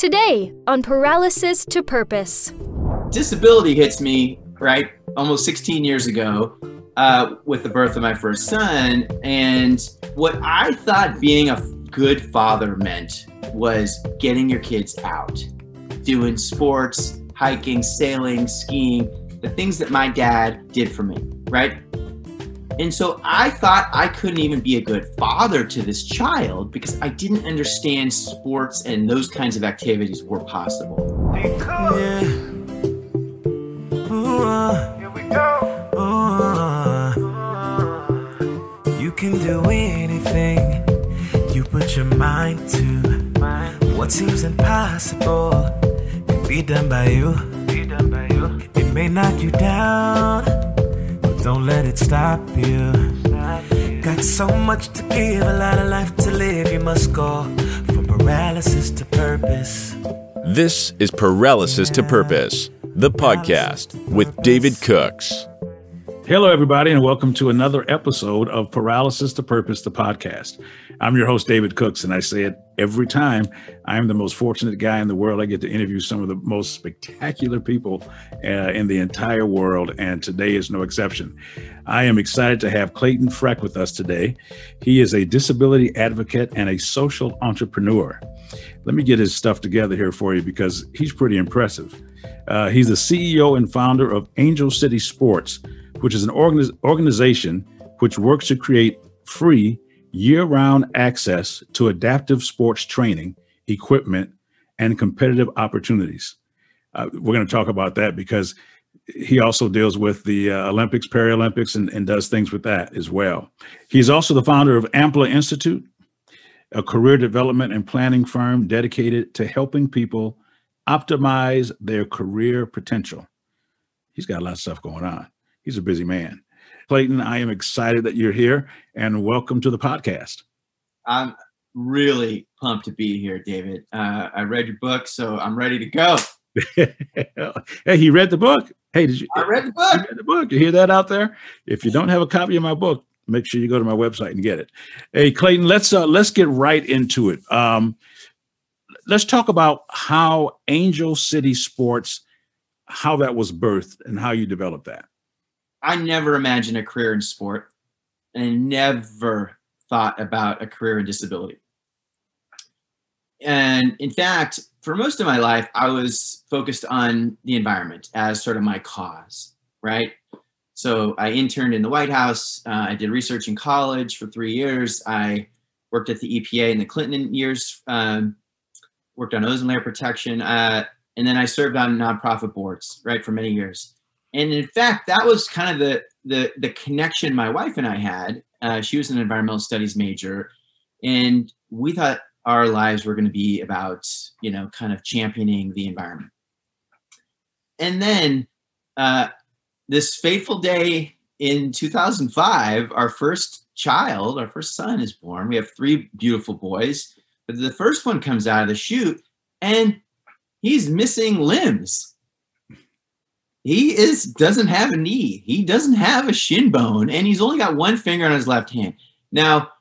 Today on Paralysis to Purpose. Disability hits me, right, almost 16 years ago with the birth of my first son. And what I thought being a good father meant was getting your kids out, doing sports, hiking, sailing, skiing, the things that my dad did for me, right? And so I thought I couldn't even be a good father to this child because I didn't understand sports and those kinds of activities were possible. Yeah. Here we go. You can do anything you put your mind to. What seems impossible can be done by you. It may knock you down, but don't let it stop you. Got so much to give, a lot of life to live. You must go from paralysis to purpose. This is Paralysis to Purpose, the podcast with David Cooks. Hello, everybody, and welcome to another episode of Paralysis to Purpose, the podcast. I'm your host, David Cooks, and I say it every time. I am the most fortunate guy in the world. I get to interview some of the most spectacular people in the entire world, and today is no exception. I am excited to have Clayton Frech with us today. He is a disability advocate and a social entrepreneur. Let me get his stuff together here for you because he's pretty impressive. He's the CEO and founder of Angel City Sports, which is an organization which works to create free year-round access to adaptive sports training, equipment, and competitive opportunities. We're going to talk about that because he also deals with the Olympics, Paralympics, and does things with that as well. He's also the founder of Ampla Institute, a career development and planning firm dedicated to helping people optimize their career potential. He's got a lot of stuff going on. He's a busy man. Clayton, I am excited that you're here and welcome to the podcast. I'm really pumped to be here, David. I read your book, so I'm ready to go. Hey, he read the book. Hey, I read the book. You read the book. You hear that out there? If you don't have a copy of my book, make sure you go to my website and get it. Hey, Clayton, let's get right into it. Let's talk about how Angel City Sports, how that was birthed and how you developed that. I never imagined a career in sport and never thought about a career in disability. And in fact, for most of my life, I was focused on the environment as sort of my cause, right? So I interned in the White House. I did research in college for 3 years. I worked at the EPA in the Clinton years, worked on ozone layer protection. And then I served on nonprofit boards, right, for many years. And in fact, that was kind of the connection my wife and I had. She was an environmental studies major, and we thought our lives were going to be about, kind of championing the environment. And then this fateful day in 2005, our first son is born. We have 3 beautiful boys, but the first one comes out of the chute and he's missing limbs. He doesn't have a knee. He doesn't have a shin bone, and he's only got 1 finger on his left hand. Now,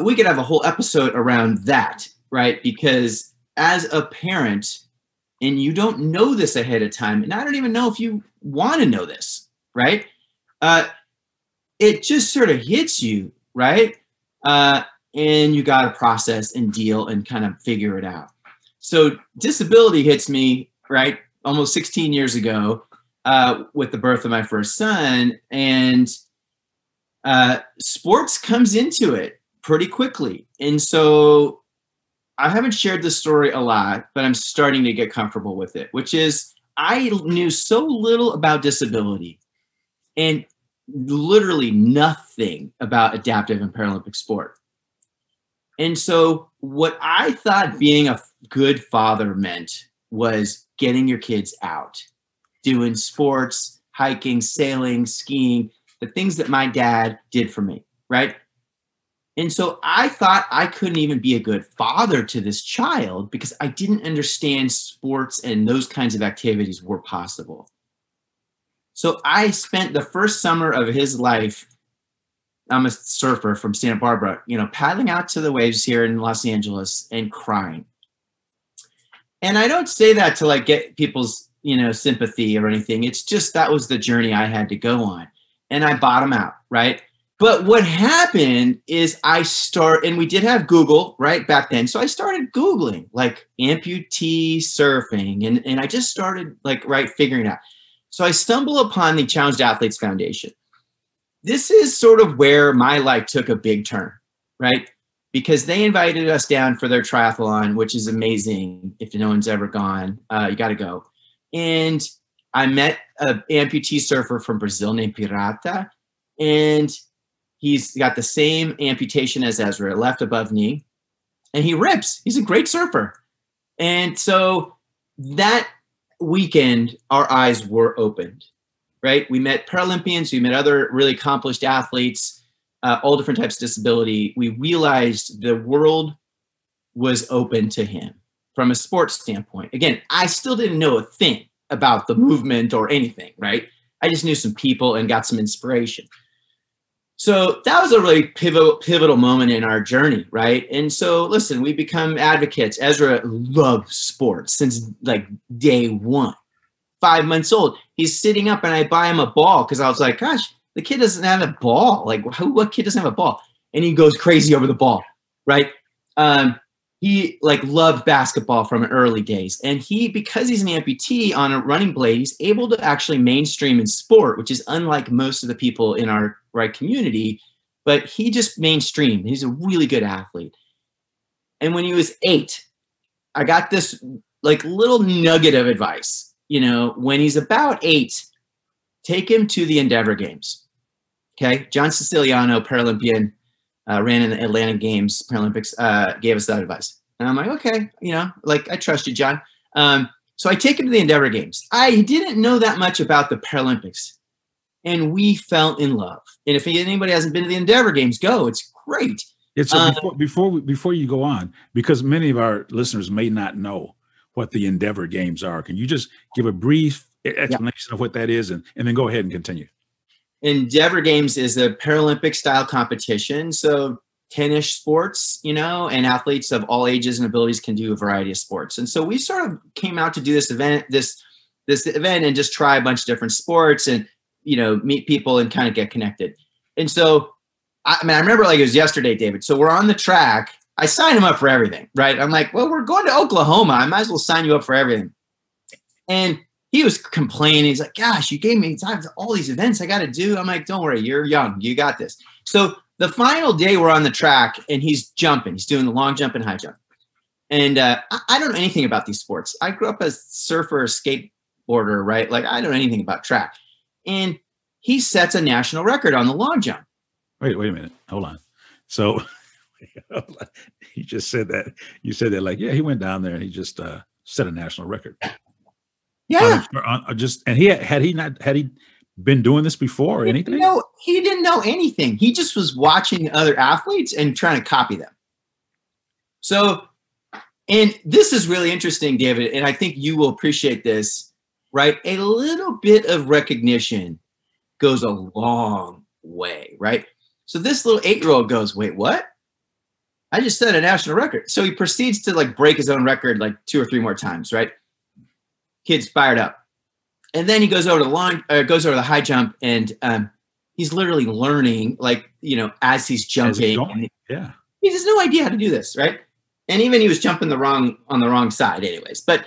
we could have a whole episode around that, right? Because as a parent, and you don't know this ahead of time, and I don't even know if you want to know this, right? It just sort of hits you, right? And you got to process and deal and kind of figure it out. So disability hits me, right, almost 16 years ago with the birth of my first son, and sports comes into it pretty quickly. And so I haven't shared this story a lot, but I'm starting to get comfortable with it, which is I knew so little about disability and literally nothing about adaptive and Paralympic sport. And so what I thought being a good father meant was getting your kids out, doing sports, hiking, sailing, skiing, the things that my dad did for me, right? And so I thought I couldn't even be a good father to this child because I didn't understand sports and those kinds of activities were possible. So I spent the first summer of his life, I'm a surfer from Santa Barbara, paddling out to the waves here in Los Angeles and crying. And I don't say that to like get people's, sympathy or anything. It's just that was the journey I had to go on. And I bottom out, right? But what happened is and we did have Google, right, back then. So I started Googling like amputee surfing. And I just started figuring it out. So I stumbled upon the Challenged Athletes Foundation. This is sort of where my life took a big turn, right? Because they invited us down for their triathlon, which is amazing. If no one's ever gone, you got to go. And I met an amputee surfer from Brazil named Pirata. And he's got the same amputation as Ezra, left above knee. And he rips. He's a great surfer. And so that weekend, our eyes were opened, right? We met Paralympians. We met other really accomplished athletes. All different types of disability. We realized the world was open to him from a sports standpoint. Again, I still didn't know a thing about the movement or anything, right? I just knew some people and got some inspiration. So that was a really pivotal moment in our journey, right? And so, listen, we become advocates. Ezra loved sports since like day one. 5 months old, he's sitting up and I buy him a ball because I was like, gosh, the kid doesn't have a ball. Like, what kid doesn't have a ball? And he goes crazy over the ball, right? He loved basketball from early days. And because he's an amputee on a running blade, he's able to actually mainstream in sport, which is unlike most of the people in our community. But he just mainstreamed. He's a really good athlete. And when he was 8, I got this little nugget of advice. When he's about 8, take him to the Endeavor Games. Okay. John Siciliano, Paralympian, ran in the Atlanta Games, Paralympics, gave us that advice. And I'm like, okay, I trust you, John. So I take him to the Endeavor Games. I didn't know that much about the Paralympics. And we fell in love. And if anybody hasn't been to the Endeavor Games, go. It's great. It's before you go on, because many of our listeners may not know what the Endeavor Games are. Can you just give a brief explanation of what that is and then go ahead and continue? Endeavor Games is a Paralympic style competition. So tennis sports, and athletes of all ages and abilities can do a variety of sports. And so we sort of came out to do this event and just try a bunch of different sports and, meet people and kind of get connected. And so, I remember it was yesterday, David. So we're on the track. I signed him up for everything, right? I'm like, well, we're going to Oklahoma. I might as well sign you up for everything. And he was complaining. He's like, gosh, you gave me time for all these events I got to do. I'm like, don't worry, you're young. You got this. So the final day we're on the track and he's jumping. He's doing the long jump and high jump. And I don't know anything about these sports. I grew up as surfer, skateboarder, right? I don't know anything about track. And he sets a national record on the long jump. Wait a minute. Hold on. So you just said that. You said that he went down there and he just set a national record. Yeah. And had he been doing this before or anything? He didn't know anything. He just was watching other athletes and trying to copy them. So, and this is really interesting, David, and I think you will appreciate this, right? A little bit of recognition goes a long way, right? So this little 8-year-old goes, wait, what? I just set a national record. So he proceeds to break his own record 2 or 3 more times, right? Kid's fired up. And then he goes over to the high jump, and he's literally learning, as he's jumping. Yeah. He has no idea how to do this, right? And even he was jumping on the wrong side anyways. But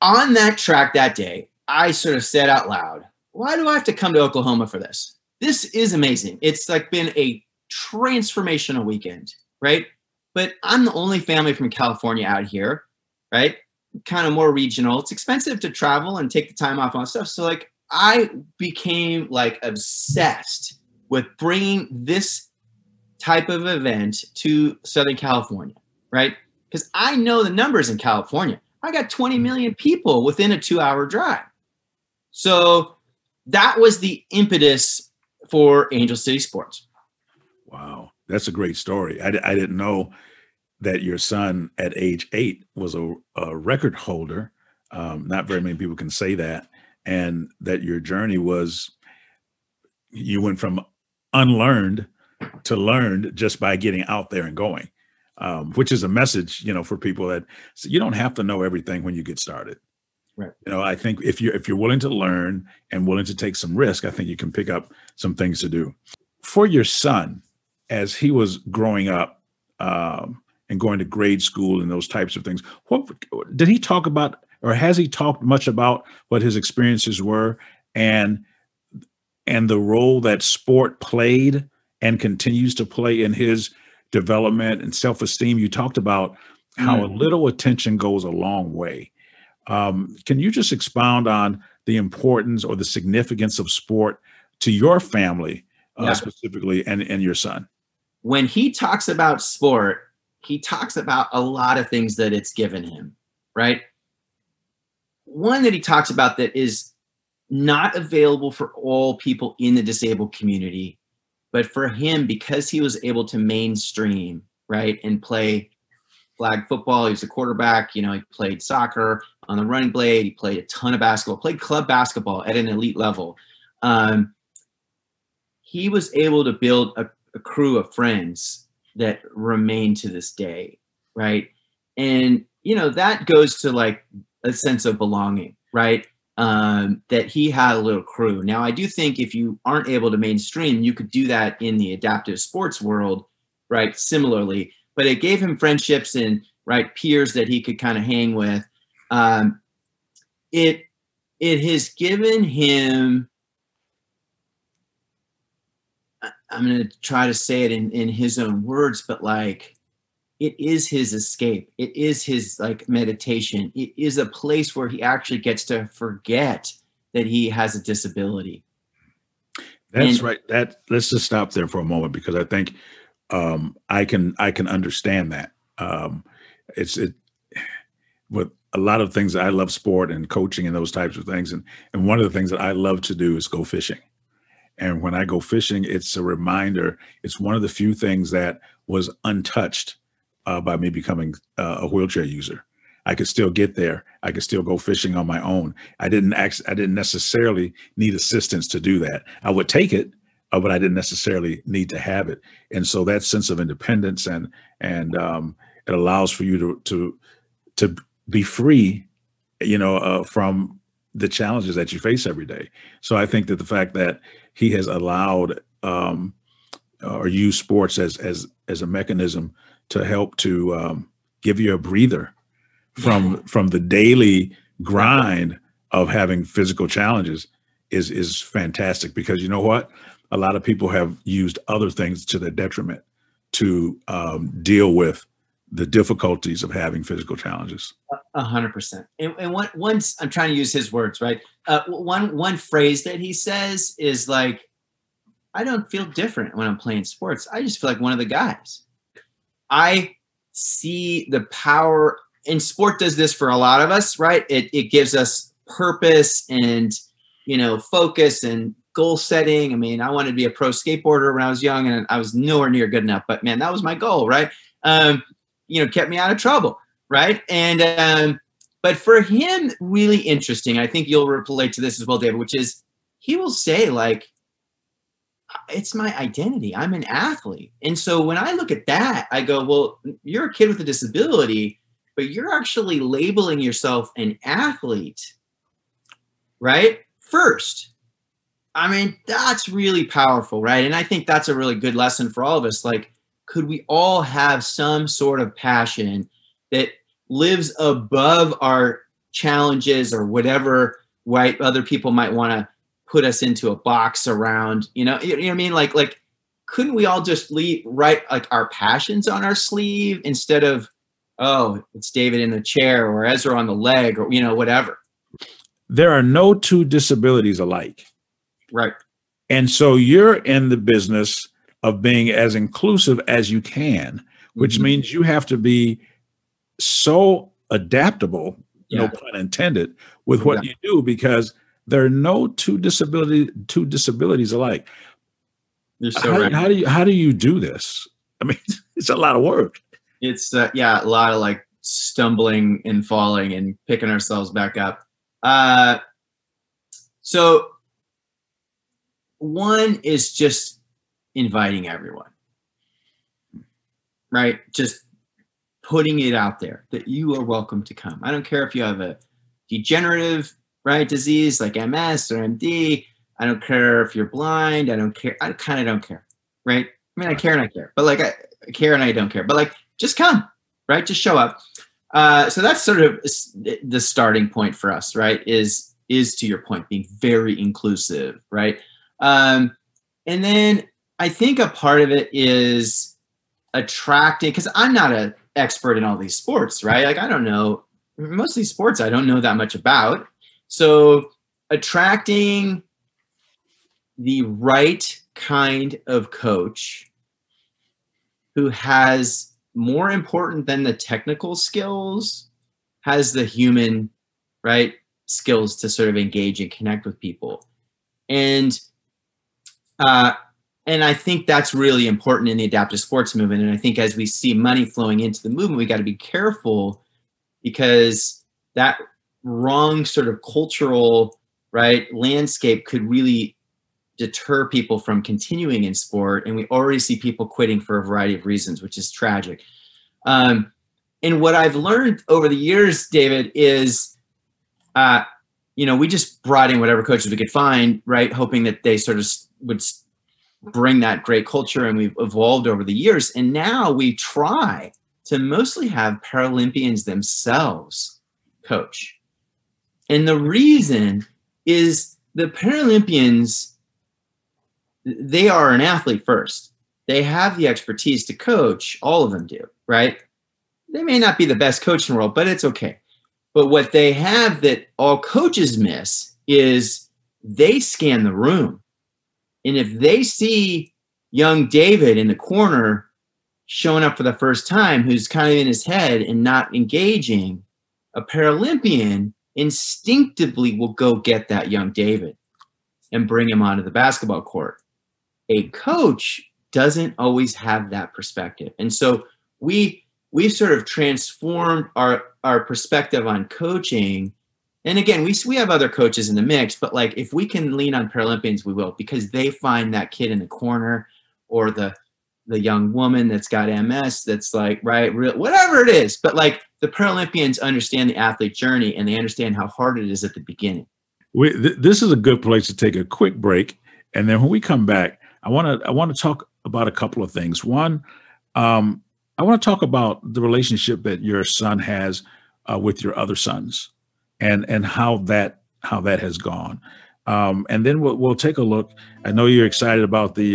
on that track that day, I sort of said out loud, why do I have to come to Oklahoma for this? This is amazing. It's been a transformational weekend, right? But I'm the only family from California out here, right? Kind of more regional. It's expensive to travel and take the time off on stuff. So I became obsessed with bringing this type of event to Southern California, right? Because I know the numbers in California. I got 20 million people within a 2-hour drive. So that was the impetus for Angel City Sports. Wow. That's a great story. I didn't know that your son at age 8 was a record holder. Not very many people can say that. And that your journey was, you went from unlearned to learned just by getting out there and going. which is a message, for people that you don't have to know everything when you get started. Right. I think if you're willing to learn and willing to take some risk, I think you can pick up some things to do. For your son, as he was growing up and going to grade school and those types of things, what did he talk about, or has he talked much about what his experiences were and the role that sport played and continues to play in his development and self-esteem? You talked about how a little attention goes a long way. Can you just expound on the importance or the significance of sport to your family specifically and your son? When he talks about sport, he talks about a lot of things that it's given him, right? One that he talks about that is not available for all people in the disabled community, but for him, because he was able to mainstream, right, and play flag football, he was a quarterback, he played soccer on the running blade, he played a ton of basketball, played club basketball at an elite level. He was able to build a crew of friends that remain to this day, right? And, that goes to like a sense of belonging, right? That he had a little crew. Now, I do think if you aren't able to mainstream, you could do that in the adaptive sports world, right? Similarly, but it gave him friendships and peers that he could kind of hang with. It has given him, I'm going to try to say it in his own words, but like, it is his escape. It is his meditation. It is a place where he actually gets to forget that he has a disability. That's right. Let's just stop there for a moment, because I think I can understand that. With a lot of things, I love sport and coaching and those types of things. And one of the things that I love to do is go fishing. And when I go fishing, it's a reminder. It's one of the few things that was untouched by me becoming a wheelchair user. I could still get there. I could still go fishing on my own. I didn't necessarily need assistance to do that. I would take it, but I didn't necessarily need to have it. And so that sense of independence and it allows for you to be free, from the challenges that you face every day. So I think that the fact that he has allowed or used sports as a mechanism to help to give you a breather from the daily grind of having physical challenges is fantastic, because you know what? A lot of people have used other things to their detriment to deal with the difficulties of having physical challenges. 100%. And once I'm trying to use his words, right? One phrase that he says is like, I don't feel different when I'm playing sports. I just feel like one of the guys. I see the power, and sport does this for a lot of us, right? It gives us purpose and, focus and goal setting. I mean, I wanted to be a pro skateboarder when I was young, and I was nowhere near good enough, but man, that was my goal, right? Kept me out of trouble, right? And, but for him, really interesting, I think you'll relate to this as well, David, which is he will say like, it's my identity. I'm an athlete. And so when I look at that, I go, well, you're a kid with a disability, but you're actually labeling yourself an athlete, right? First. I mean, that's really powerful, right? And I think that's a really good lesson for all of us. Like, could we all have some sort of passion that lives above our challenges or whatever, right? Other people might want to put us into a box around, you know what I mean? Like, couldn't we all just write like our passions on our sleeve instead of, oh, it's David in the chair or Ezra on the leg or, whatever. There are no two disabilities alike. Right. And so you're in the business of being as inclusive as you can, which means you have to be so adaptable, no pun intended, with what you do, because there are no two disabilities alike. You're so right. How do you do this? I mean, it's a lot of work. It's a lot of like stumbling and falling and picking ourselves back up. So one is just inviting everyone, right? Just putting it out there that you are welcome to come. I don't care if you have a degenerative, right, disease like MS or MD. I don't care if you're blind. I don't care. I kind of don't care, right? I mean, I care and I care, but like I care and I don't care, but like just come, right? Just show up. So that's sort of the starting point for us, right? Is to your point, being very inclusive, right? And then I think a part of it is attracting, because I'm not an expert in all these sports, right? Like I don't know, most of these sports I don't know that much about. So attracting the right kind of coach who has, more important than the technical skills, has the human, right, skills to sort of engage and connect with people. And I think that's really important in the adaptive sports movement. And I think as we see money flowing into the movement, we got to be careful, because that wrong sort of cultural, right, landscape could really deter people from continuing in sport. And we already see people quitting for a variety of reasons, which is tragic. And what I've learned over the years, David, is, we just brought in whatever coaches we could find, right, hoping that they sort of would bring that great culture, and we've evolved over the years. And now we try to mostly have Paralympians themselves coach. And the reason is the Paralympians, they are an athlete first. They have the expertise to coach. All of them do, right? They may not be the best coach in the world, but it's okay. But what they have that all coaches miss is they scan the room. And if they see young David in the corner showing up for the first time, who's kind of in his head and not engaging, a Paralympian instinctively will go get that young David and bring him onto the basketball court. A coach doesn't always have that perspective. And so we've sort of transformed our perspective on coaching. And again, we have other coaches in the mix, but like if we can lean on Paralympians, we will, because they find that kid in the corner, or the young woman that's got MS, that's like, right, real, whatever it is. But like the Paralympians understand the athlete journey, and they understand how hard it is at the beginning. This is a good place to take a quick break. And then when we come back, I want to talk about a couple of things. One, I want to talk about the relationship that your son has with your other sons, and how that has gone. And then we'll take a look. I know you're excited about the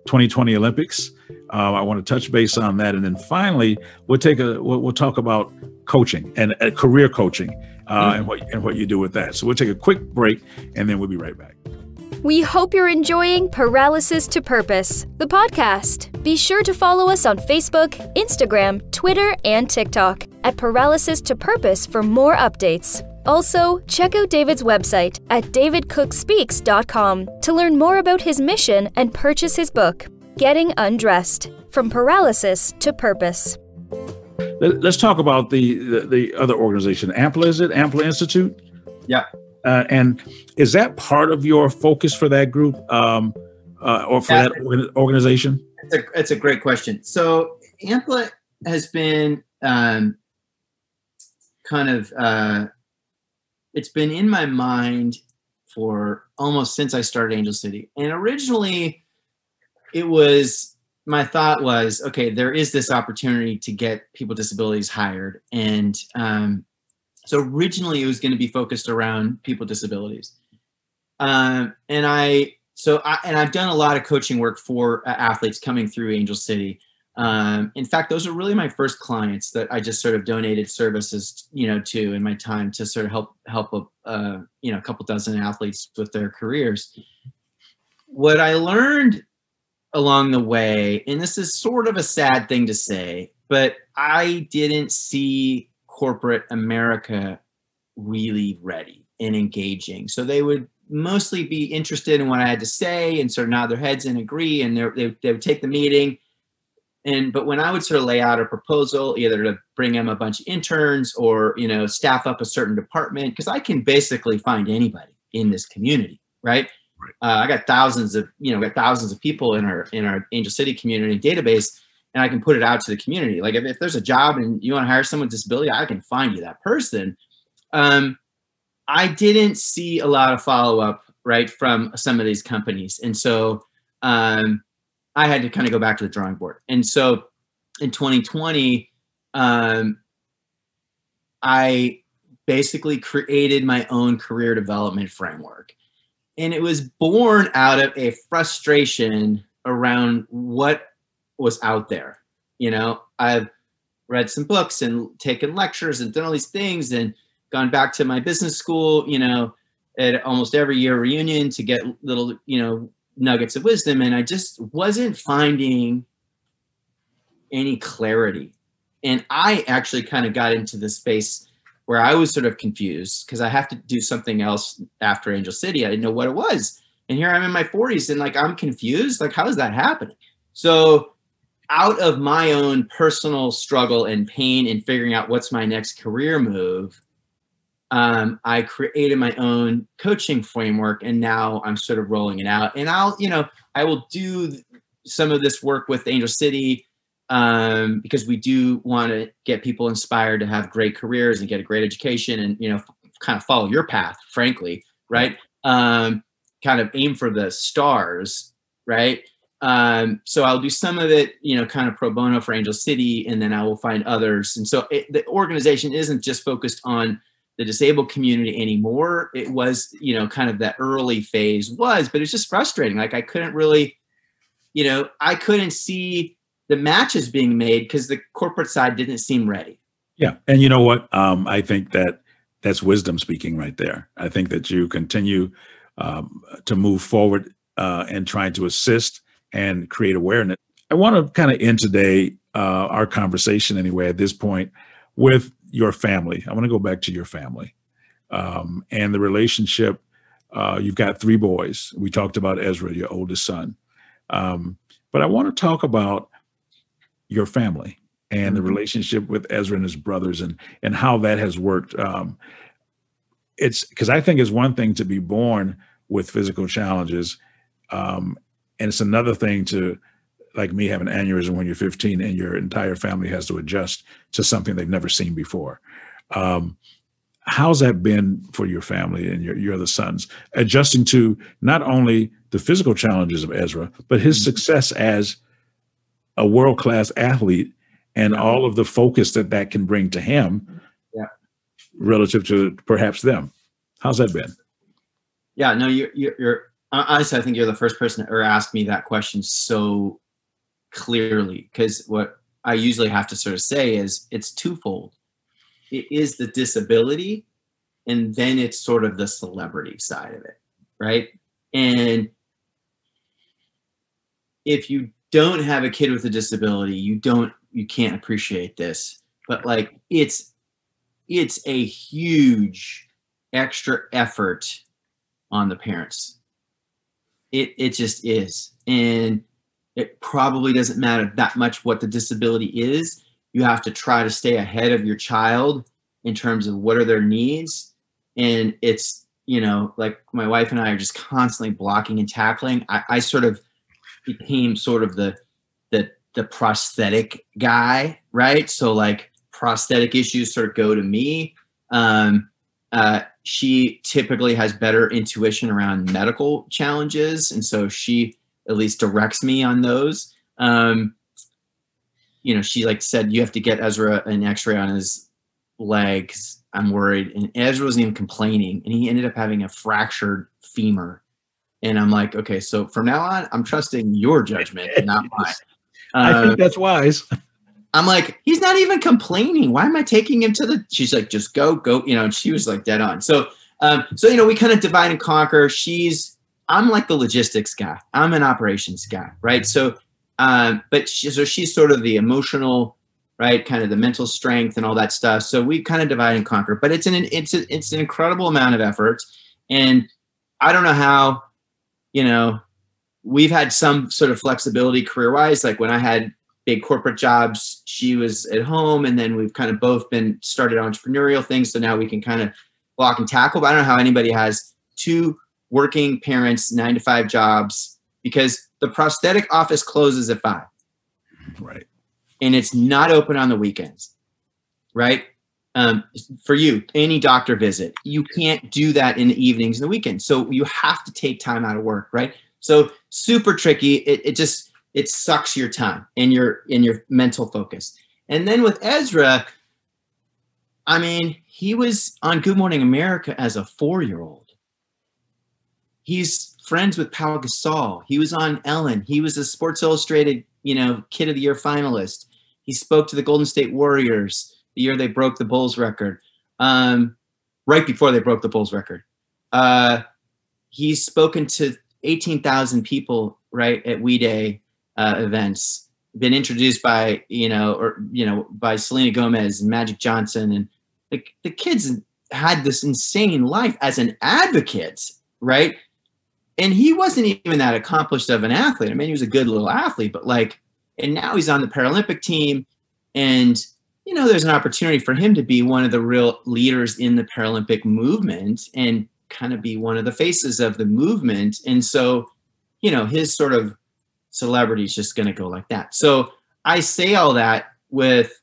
2020 Olympics. I want to touch base on that, and then finally we'll talk about coaching and career coaching and what you do with that. So we'll take a quick break, and then we'll be right back. We hope you're enjoying Paralysis to Purpose, the podcast. Be sure to follow us on Facebook, Instagram, Twitter, and TikTok at Paralysis to Purpose for more updates. Also, check out David's website at davidcookspeaks.com to learn more about his mission and purchase his book, Getting Undressed, From Paralysis to Purpose. Let's talk about the other organization. Ampla, is it? Ampla Institute? Yeah. And is that part of your focus for that group, or for that organization? It's a great question. So Ampla has been it's been in my mind for almost since I started Angel City. And originally my thought was, okay, there is this opportunity to get people with disabilities hired. And so originally it was going to be focused around people with disabilities. And I've done a lot of coaching work for athletes coming through Angel City. In fact, those are really my first clients that I just sort of donated services, to in my time to sort of help a couple dozen athletes with their careers. What I learned along the way, and this is sort of a sad thing to say, but I didn't see corporate America really ready and engaging. So they would mostly be interested in what I had to say and sort of nod their heads and agree, and they would take the meeting. But when I would sort of lay out a proposal, either to bring in a bunch of interns or, staff up a certain department, because I can basically find anybody in this community, right? I got thousands of people in our Angel City community database. and I can put it out to the community. Like if there's a job and you want to hire someone with disability, I can find you that person. I didn't see a lot of follow-up, right, from some of these companies. And so I had to kind of go back to the drawing board. And so in 2020, I basically created my own career development framework. And it was born out of a frustration around what was out there. You know, I've read some books and taken lectures and done all these things and gone back to my business school, you know, at almost every year reunion to get little, you know, nuggets of wisdom. And I just wasn't finding any clarity. And I actually kind of got into the space where I was sort of confused because I have to do something else after Angel City. I didn't know what it was. And here I'm in my 40s and like, I'm confused. Like, how is that happening? So out of my own personal struggle and pain in figuring out what's my next career move, I created my own coaching framework, and now I'm sort of rolling it out. And I will do some of this work with Angel City because we do want to get people inspired to have great careers and get a great education and, you know, kind of follow your path, frankly, right? Kind of aim for the stars, right? So I'll do some of it, you know, kind of pro bono for Angel City, and then I will find others. And so the organization isn't just focused on the disabled community anymore. It was, you know, kind of that early phase but it's just frustrating. Like I couldn't really, you know, I couldn't see the matches being made because the corporate side didn't seem ready. Yeah. And you know what? I think that's wisdom speaking right there. I think that you continue to move forward and trying to assist and create awareness. I want to kind of end today, our conversation anyway, at this point, with your family. I want to go back to your family and the relationship. You've got 3 boys. We talked about Ezra, your oldest son. But I want to talk about your family and the relationship with Ezra and his brothers and how that has worked. It's because I think it's one thing to be born with physical challenges. And it's another thing to, like me, have an aneurysm when you're 15 and your entire family has to adjust to something they've never seen before. How's that been for your family and your other sons, adjusting to not only the physical challenges of Ezra, but his success as a world-class athlete and all of the focus that can bring to him relative to perhaps them? How's that been? Yeah, no, you're honestly, I think you're the first person to ever ask me that question so clearly, because what I usually have to sort of say is it's twofold. It is the disability, and then it's sort of the celebrity side of it, right? And if you don't have a kid with a disability, you can't appreciate this, but like it's a huge extra effort on the parents. It just is. And it probably doesn't matter that much what the disability is. You have to try to stay ahead of your child in terms of what are their needs. And it's, you know, like my wife and I are just constantly blocking and tackling. I sort of became sort of the prosthetic guy, right? So like prosthetic issues sort of go to me. She typically has better intuition around medical challenges. And so she at least directs me on those. You know, she like said, you have to get Ezra an x-ray on his legs. I'm worried. And Ezra wasn't even complaining. And he ended up having a fractured femur. And I'm like, okay, so from now on, I'm trusting your judgment, not mine. I think that's wise. I'm like, he's not even complaining. Why am I taking him to the, she's like, just go, you know, and she was like dead on. So, you know, we kind of divide and conquer. I'm like the logistics guy. I'm an operations guy. Right. So, she's sort of the emotional, right. Kind of the mental strength and all that stuff. So we kind of divide and conquer, but it's an incredible amount of effort. And I don't know how, you know, we've had some sort of flexibility career wise. Like when I had big corporate jobs, she was at home, and then we've kind of both been started entrepreneurial things. So now we can kind of block and tackle, but I don't know how anybody has 2 working parents, 9-to-5 jobs, because the prosthetic office closes at 5. Right. and it's not open on the weekends, right? For you, any doctor visit, you can't do that in the evenings and the weekends. So you have to take time out of work, right? So super tricky. It sucks your time and your mental focus. And then with Ezra, I mean, he was on Good Morning America as a 4-year-old. He's friends with Pau Gasol. He was on Ellen. He was a Sports Illustrated, Kid of the Year finalist. He spoke to the Golden State Warriors the year they broke the Bulls record, right before they broke the Bulls record. He's spoken to 18,000 people, right, at We Day events, been introduced by, by Selena Gomez and Magic Johnson. And the kids had this insane life as an advocate, right? And he wasn't even that accomplished of an athlete. I mean, he was a good little athlete, but and now he's on the Paralympic team, and, there's an opportunity for him to be one of the real leaders in the Paralympic movement and kind of be one of the faces of the movement. And so, his sort of celebrity is just going to go like that. So I say all that with,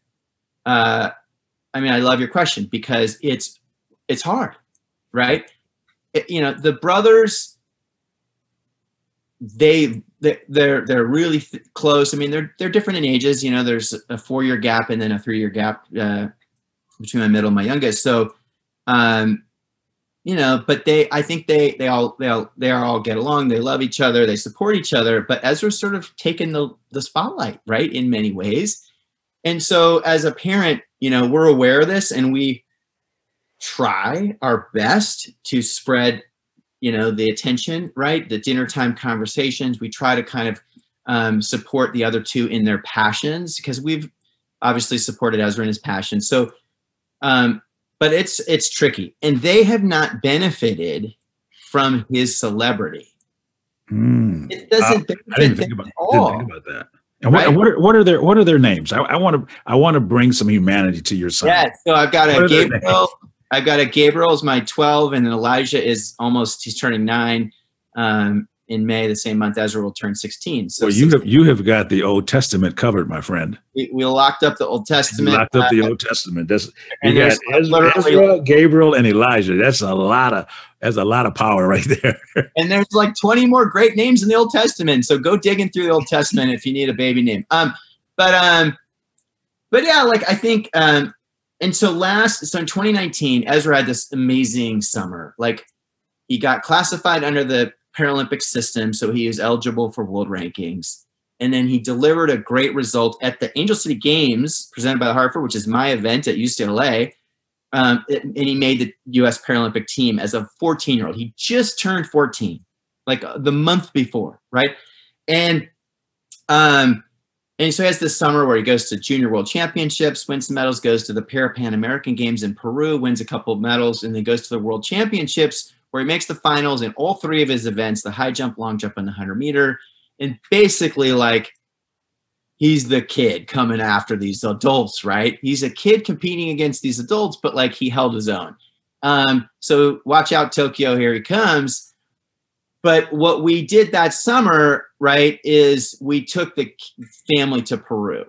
I love your question because it's hard, right? The brothers, they're really close. I mean, they're different in ages. There's a 4-year gap and then a 3-year gap between my middle and my youngest. So, but I think they all get along. They love each other. They support each other. But Ezra's sort of taken the spotlight, right, in many ways. And so, as a parent, we're aware of this, and we try our best to spread the attention, right? The dinner time conversations. We try to kind of support the other two in their passions, because we've obviously supported Ezra in his passion. So, but it's tricky, and they have not benefited from his celebrity. It doesn't benefit them at all. Didn't think about that. And what are their names? I want to bring some humanity to your son. Yeah. So I've got a Gabriel. I've got a Gabriel is my 12, and then Elijah is he's turning 9 in May, the same month Ezra will turn 16. So you have got the Old Testament covered, my friend. We locked up the Old Testament. You locked up the Old Testament. You got Ezra, Gabriel, and Elijah. That's a lot of power right there. And there's 20 more great names in the Old Testament. So go digging through the Old Testament if you need a baby name. But yeah, I think. And so in 2019, Ezra had this amazing summer. He got classified under the Paralympic system, so he was eligible for world rankings. And then he delivered a great result at the Angel City Games presented by the Hartford, which is my event at UCLA. And he made the U.S. Paralympic team as a 14-year-old. He just turned 14, the month before, right? And so he has this summer where he goes to Junior World Championships, wins some medals, goes to the Pan American Games in Peru, wins a couple of medals, and then goes to the World Championships where he makes the finals in all 3 of his events, the high jump, long jump, and the 100-meter. And basically, he's the kid coming after these adults, right? He's a kid competing against these adults, but he held his own. So watch out, Tokyo, here he comes. But what we did that summer, right, is we took the family to Peru.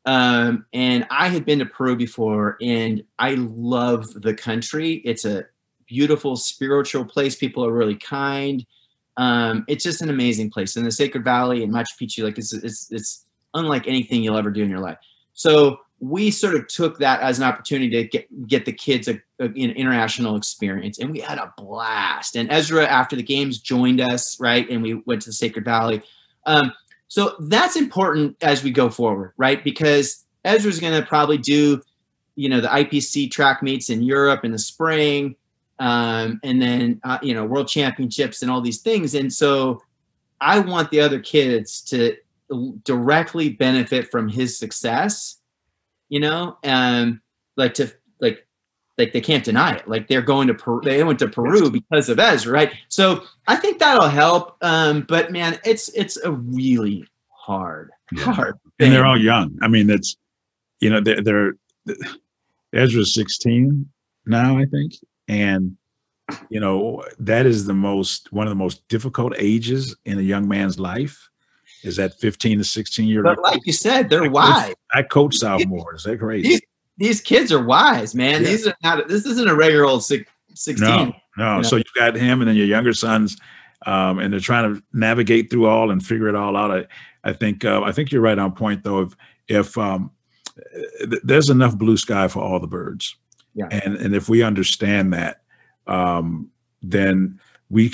And I had been to Peru before, and I love the country. It's a beautiful spiritual place. People are really kind. It's just an amazing place. In the Sacred Valley and Machu Picchu, it's unlike anything you'll ever do in your life. So we sort of took that as an opportunity to get the kids an international experience, and we had a blast. And Ezra, after the games, joined us, right? And we went to the Sacred Valley. So that's important as we go forward, right? Because Ezra's going to probably do, the IPC track meets in Europe in the spring, and then, World Championships and all these things. And so I want the other kids to directly benefit from his success. They can't deny it. They're going to Peru. They went to Peru because of Ezra, right? So I think that'll help. But man, it's a really hard thing. And they're all young. I mean, it's, they're Ezra's 16 now, I think. And, that is one of the most difficult ages in a young man's life. is that 15 to 16-year. But like you said, they're wise. I coach sophomores. They're crazy. These kids are wise, man. Yeah. This isn't a regular old 16. No. You know? So you got him and then your younger sons, and they're trying to navigate through all and figure it all out. I think you're right on point though. If there's enough blue sky for all the birds, yeah, and if we understand that, then we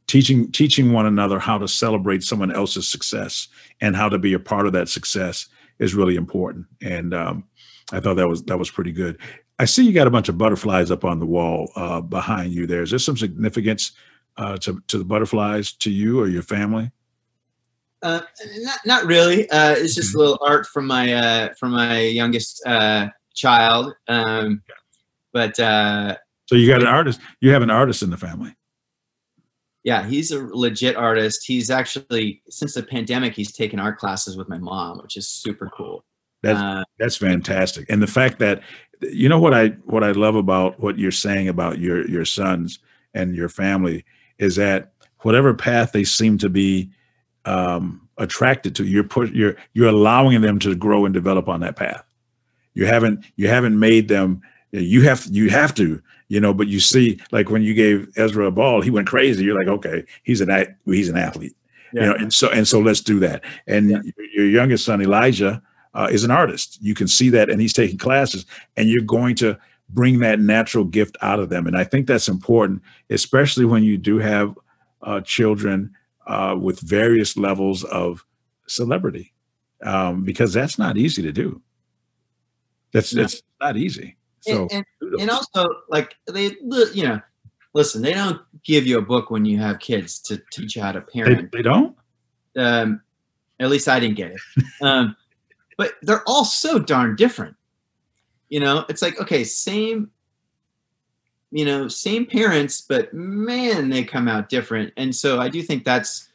teaching one another how to celebrate someone else's success and how to be a part of that success is really important. And I thought that was pretty good. I see you got a bunch of butterflies up on the wall behind you there. Is there some significance to the butterflies to you or your family? Not really. It's just a little art from my youngest child. But so you got an artist. You have an artist in the family. Yeah, he's a legit artist. He's actually, since the pandemic, he's taken art classes with my mom, which is super cool. That's fantastic. And the fact that, you know, what I love about what you're saying about your sons and your family is that whatever path they seem to be attracted to, you're allowing them to grow and develop on that path. You haven't made them. You have to, you know, but you see, like when you gave Ezra a ball, he went crazy. You're like, okay, he's an athlete, yeah. You know, and so let's do that. And your youngest son, Elijah, is an artist. You can see that, and he's taking classes, and you're going to bring that natural gift out of them. And I think that's important, especially when you do have children with various levels of celebrity, because that's not easy to do. That's not easy. So, and also, like, they, you know, listen, they don't give you a book when you have kids to teach you how to parent. They don't? At least I didn't get it. But they're all so darn different. You know, it's like, okay, same parents, but man, they come out different. And so I do think that's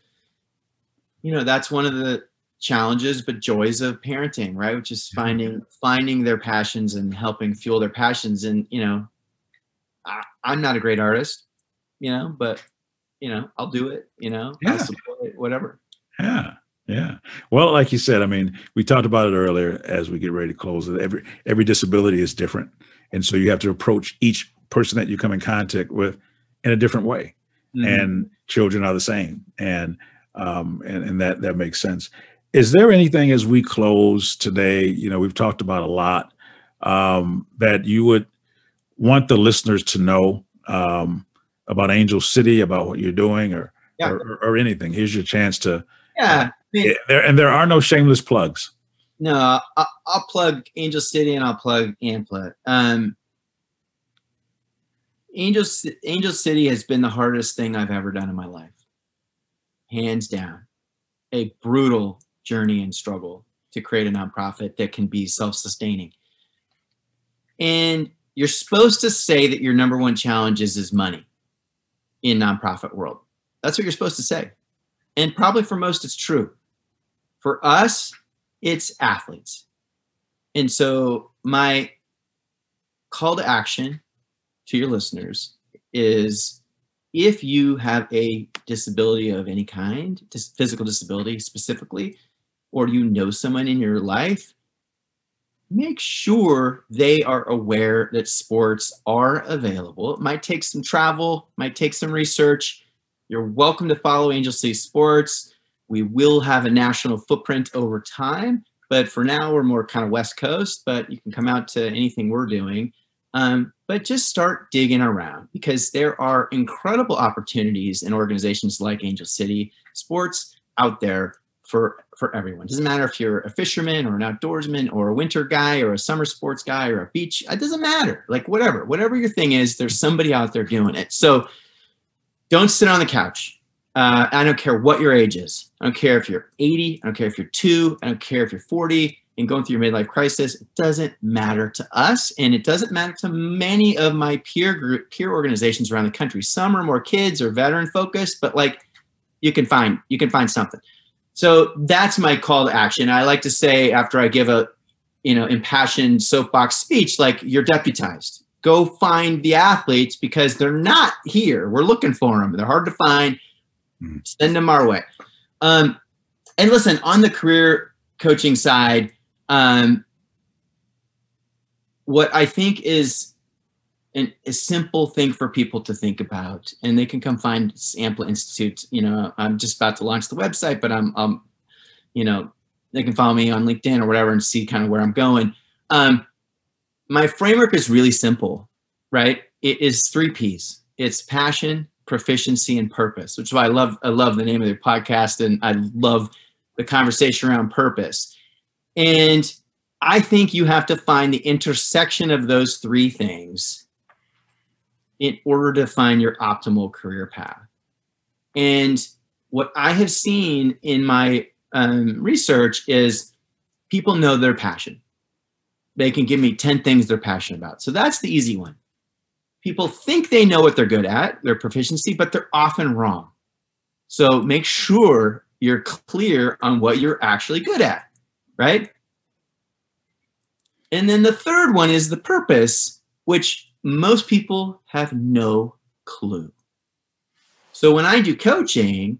one of the challenges but joys of parenting, right? Which is finding their passions and helping fuel their passions. And you know, I'm not a great artist, you know, but you know, I'll do it, you know. I'll support it, whatever. Yeah. Well, like you said, I mean, we talked about it earlier as we get ready to close. Every disability is different, and so you have to approach each person that you come in contact with in a different way. Mm-hmm. And children are the same, and that makes sense. Is there anything as we close today, you know, we've talked about a lot, that you would want the listeners to know about Angel City, about what you're doing, or anything? Here's your chance to. Yeah. There are no shameless plugs. No, I'll plug Angel City and I'll plug Ampla. Angel City has been the hardest thing I've ever done in my life. Hands down. A brutal journey and struggle to create a nonprofit that can be self-sustaining. And you're supposed to say that your number one challenge is money in nonprofit world. That's what you're supposed to say. And probably for most, it's true. For us, it's athletes. And so my call to action to your listeners is, if you have a disability of any kind, physical disability specifically, or you know someone in your life, make sure they are aware that sports are available. It might take some travel, might take some research. You're welcome to follow Angel City Sports. We will have a national footprint over time, but for now we're more kind of West Coast, but you can come out to anything we're doing. But just start digging around, because there are incredible opportunities in organizations like Angel City Sports out there for everyone. It doesn't matter if you're a fisherman or an outdoorsman or a winter guy or a summer sports guy or a beach. It doesn't matter. Like whatever your thing is, there's somebody out there doing it. So don't sit on the couch. I don't care what your age is. I don't care if you're 80. I don't care if you're 2. I don't care if you're 40 and going through your midlife crisis. It doesn't matter to us, and it doesn't matter to many of my peer organizations around the country. Some are more kids or veteran focused, but like you can find something. So that's my call to action. I like to say, after I give a impassioned soapbox speech, like, you're deputized. Go find the athletes, because they're not here. We're looking for them. They're hard to find. Send them our way. And listen, on the career coaching side, what I think is a simple thing for people to think about, and they can come find Ampla Institute. You know, I'm just about to launch the website, but you know, they can follow me on LinkedIn or whatever and see kind of where I'm going. My framework is really simple, right? It is 3 P's. It's passion, proficiency, and purpose, which is why I love the name of the podcast, and I love the conversation around purpose. And I think you have to find the intersection of those 3 things in order to find your optimal career path. And what I have seen in my research is people know their passion. They can give me 10 things they're passionate about. So that's the easy one. People think they know what they're good at, their proficiency, but they're often wrong. So make sure you're clear on what you're actually good at, right? And then the third one is the purpose, which most people have no clue. So when I do coaching,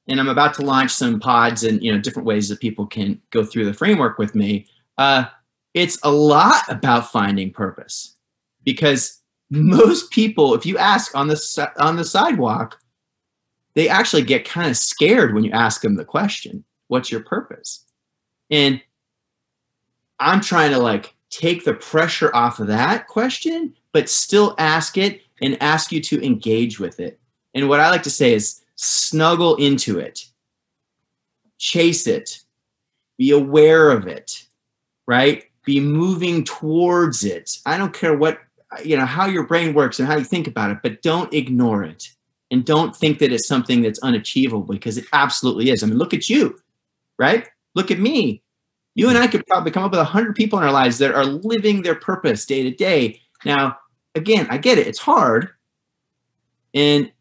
and I'm about to launch some pods and, you know, different ways that people can go through the framework with me, it's a lot about finding purpose, because most people, if you ask on the sidewalk, they actually get kind of scared when you ask them the question, what's your purpose? And I'm trying to like take the pressure off of that question, but still ask it and ask you to engage with it. And what I like to say is snuggle into it, chase it, be aware of it, right? Be moving towards it. I don't care what, you know, how your brain works and how you think about it, but don't ignore it. And don't think that it's something that's unachievable, because it absolutely is. I mean, look at you, right? Look at me. You and I could probably come up with 100 people in our lives that are living their purpose day to day. Now, again, I get it. It's hard. And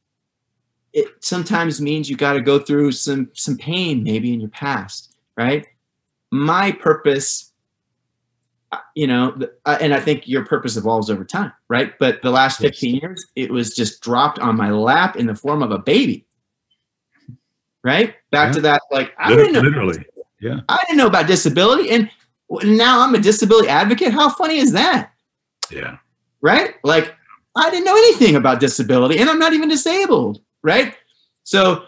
it sometimes means you got to go through some pain maybe in your past, right? My purpose, you know, and I think your purpose evolves over time, right? But the last 15 years, it was just dropped on my lap in the form of a baby, right? Back to that, like, I didn't know. Literally. Yeah. I didn't know about disability, and now I'm a disability advocate. How funny is that? Yeah. Right? Like, I didn't know anything about disability, and I'm not even disabled, right? So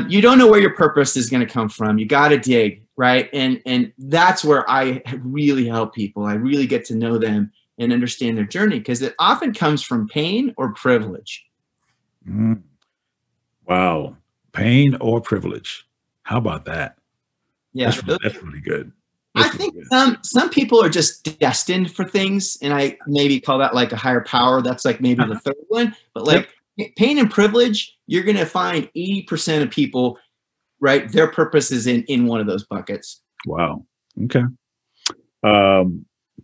you don't know where your purpose is going to come from. You got to dig, right? And that's where I really help people. I really get to know them and understand their journey, because it often comes from pain or privilege. Mm. Wow. Pain or privilege. How about that? Yeah, that's really good. I think some people are just destined for things, and I maybe call that like a higher power. That's like maybe the third one. But like pain and privilege, you're going to find 80% of people, right? Their purpose is in one of those buckets. Wow. Okay.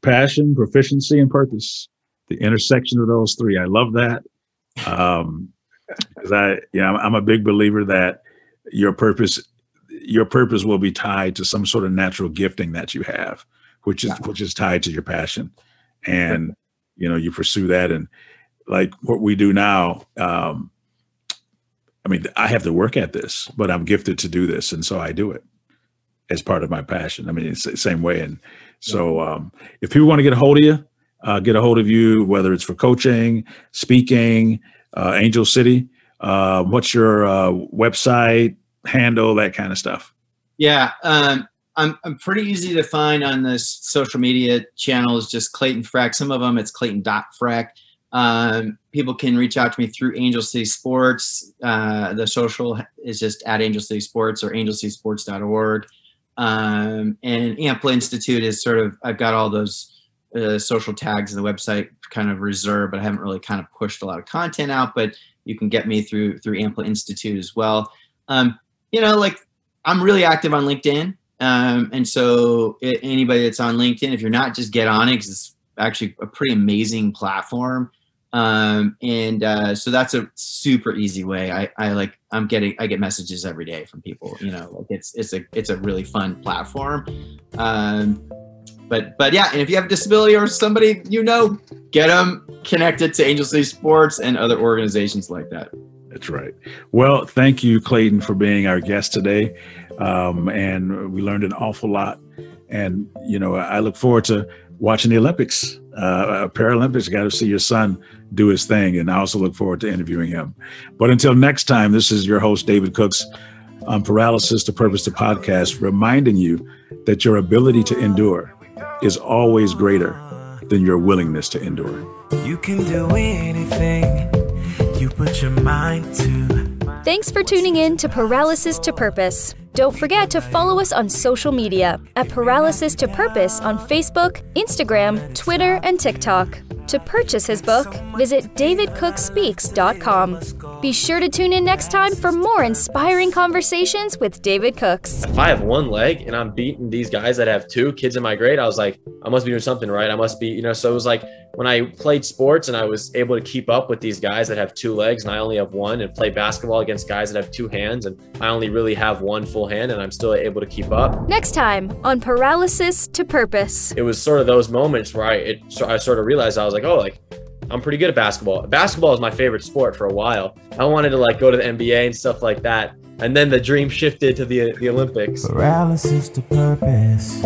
Passion, proficiency, and purpose. The intersection of those 3. I love that. Because I'm a big believer that your purpose will be tied to some sort of natural gifting that you have, which is tied to your passion. And, you know, you pursue that. And like what we do now, I mean, I have to work at this, but I'm gifted to do this. And so I do it as part of my passion. I mean, it's the same way. And so if people want to get a hold of you, get a hold of you, whether it's for coaching, speaking, Angel City, what's your website handle, that kind of stuff? Yeah. I'm pretty easy to find on this social media channels, just Clayton Frech. Some of them it's Clayton.Frech. People can reach out to me through Angel City Sports. The social is just at Angel City Sports or angelcitysports.org. And Ampla Institute is sort of, I've got all those social tags in the website kind of reserved, but I haven't really kind of pushed a lot of content out, but you can get me through Ampla Institute as well. You know, like I'm really active on LinkedIn. And so anybody that's on LinkedIn, if you're not, just get on it, because it's actually a pretty amazing platform. So that's a super easy way. I get messages every day from people, you know, like it's a really fun platform. But yeah, and if you have a disability or somebody, you know, get them connected to Angel City Sports and other organizations like that. That's right. Well, thank you, Clayton, for being our guest today. And we learned an awful lot. And, you know, I look forward to watching the Olympics, Paralympics. Got to see your son do his thing. And I also look forward to interviewing him. But until next time, this is your host, David Cooks, on Paralysis to Purpose, the podcast, reminding you that your ability to endure is always greater than your willingness to endure. You can do anything you put your mind to. Thanks for tuning in to Paralysis to Purpose. Don't forget to follow us on social media at Paralysis to Purpose on Facebook, Instagram, Twitter, and TikTok. To purchase his book, visit davidcookspeaks.com. Be sure to tune in next time for more inspiring conversations with David Cooks. If I have one leg and I'm beating these guys that have two kids in my grade, I was like, I must be doing something right. I must be, so it was like when I played sports and I was able to keep up with these guys that have two legs and I only have one, and play basketball against guys that have two hands and I only really have one full hand and I'm still able to keep up. Next time on Paralysis to Purpose. It was sort of those moments where I sort of realized I was like, oh, like I'm pretty good at basketball. Basketball is my favorite sport for a while. I wanted to like go to the NBA and stuff like that. And then the dream shifted to the Olympics. Paralysis to purpose.